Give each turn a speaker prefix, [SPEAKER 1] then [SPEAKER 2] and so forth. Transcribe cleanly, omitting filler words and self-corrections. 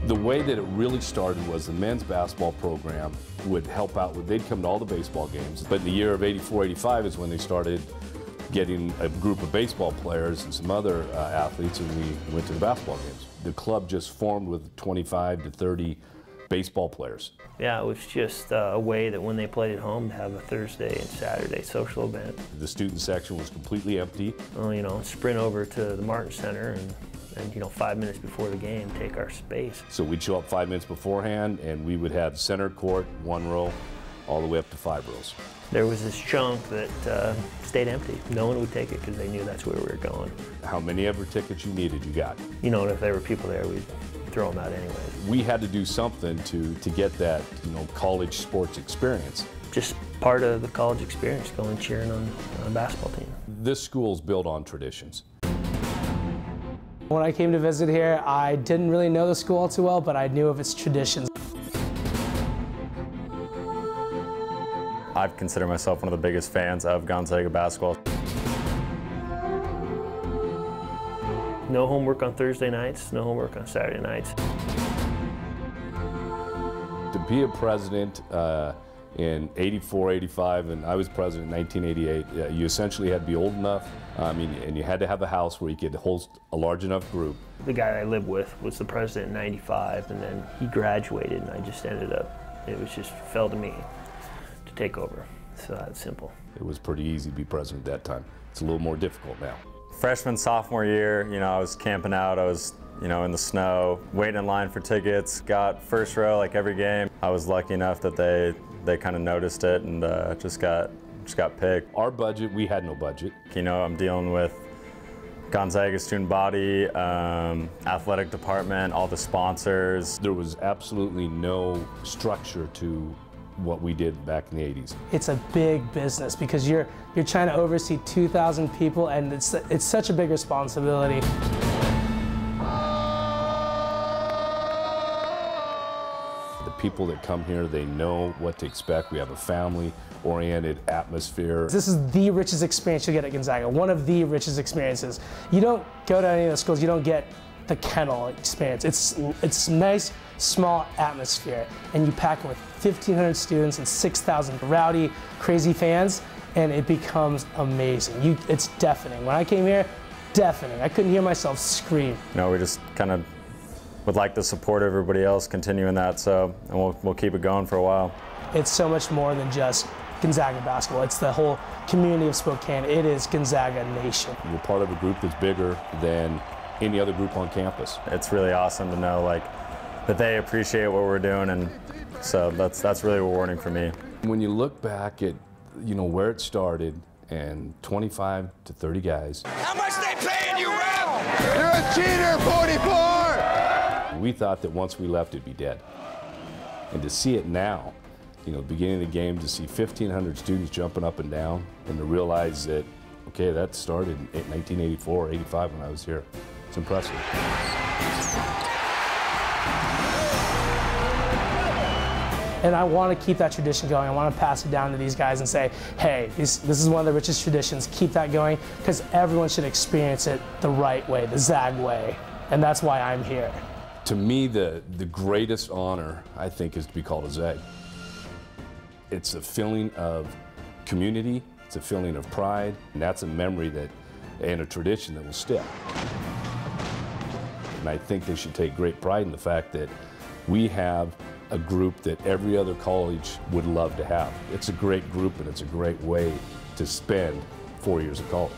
[SPEAKER 1] The way that it really started was the men's basketball program would help out with, they'd come to all the baseball games, but in the year of '84, '85 is when they started getting a group of baseball players and some other athletes, and we went to the basketball games. The club just formed with 25 to 30 baseball players.
[SPEAKER 2] Yeah, it was just a way that when they played at home to have a Thursday and Saturday social event.
[SPEAKER 1] The student section was completely empty.
[SPEAKER 2] Well, you know, sprint over to the Martin Center and you know, 5 minutes before the game, take our space.
[SPEAKER 1] So we'd show up 5 minutes beforehand, and we would have center court, 1 row, all the way up to 5 rows.
[SPEAKER 2] There was this chunk that stayed empty. No one would take it because they knew that's where we were going.
[SPEAKER 1] How many ever tickets you needed, you got.
[SPEAKER 2] You know, and if there were people there, we'd throw them out anyway.
[SPEAKER 1] We had to do something to get that, you know, college sports experience.
[SPEAKER 2] Just part of the college experience, going cheering on a basketball team.
[SPEAKER 1] This school's built on traditions.
[SPEAKER 3] When I came to visit here, I didn't really know the school all too well, but I knew of its traditions.
[SPEAKER 4] I consider myself one of the biggest fans of Gonzaga basketball.
[SPEAKER 2] No homework on Thursday nights, no homework on Saturday nights.
[SPEAKER 1] To be a president in '84, '85, and I was president in 1988, you essentially had to be old enough, and you had to have a house where you could host a large enough group.
[SPEAKER 2] The guy I lived with was the president in '95, and then he graduated, and I just ended up, it was just fell to me to take over. So that's simple.
[SPEAKER 1] It was pretty easy to be president at that time. It's a little more difficult now.
[SPEAKER 4] Freshman, sophomore year, you know, I was camping out, I was, you know, in the snow, waiting in line for tickets, got first row like every game. I was lucky enough that they kind of noticed it and just got picked.
[SPEAKER 1] Our budget, we had no budget.
[SPEAKER 4] You know, I'm dealing with Gonzaga student body, athletic department, all the sponsors.
[SPEAKER 1] There was absolutely no structure to what we did back in the '80s.
[SPEAKER 3] It's a big business because you're trying to oversee 2,000 people, and it's such a big responsibility.
[SPEAKER 1] The people that come here, they know what to expect. We have a family-oriented atmosphere.
[SPEAKER 3] This is the richest experience you'll get at Gonzaga, one of the richest experiences. You don't go to any of the schools, you don't get the kennel experience. It's nice, small atmosphere, and you pack it with 1,500 students and 6,000 rowdy, crazy fans, and it becomes amazing. It's deafening. When I came here, deafening. I couldn't hear myself scream.
[SPEAKER 4] You know, we just kind of would like to support everybody else continuing that, so and we'll keep it going for a while.
[SPEAKER 3] It's so much more than just Gonzaga basketball. It's the whole community of Spokane. It is Gonzaga Nation.
[SPEAKER 1] We're part of a group that's bigger than any other group on campus.
[SPEAKER 4] It's really awesome to know like that they appreciate what we're doing, and so that's really rewarding for me. When
[SPEAKER 1] you look back at, you know, where it started and 25 to 30 guys.
[SPEAKER 5] How much they paying you, Ralph? You're a cheater, 44!
[SPEAKER 1] We thought that once we left it'd be dead. And to see it now, you know, beginning of the game, to see 1,500 students jumping up and down, and to realize that, okay, that started in 1984, 85 when I was here. It's impressive.
[SPEAKER 3] And I want to keep that tradition going. I want to pass it down to these guys and say, hey, this is one of the richest traditions. Keep that going, because everyone should experience it the right way, the Zag way. And that's why I'm here.
[SPEAKER 1] To me, the greatest honor, I think, is to be called a Zag. It's a feeling of community, it's a feeling of pride, and that's a memory that, and a tradition that will stick. And I think they should take great pride in the fact that we have a group that every other college would love to have. It's a great group, and it's a great way to spend 4 years of college.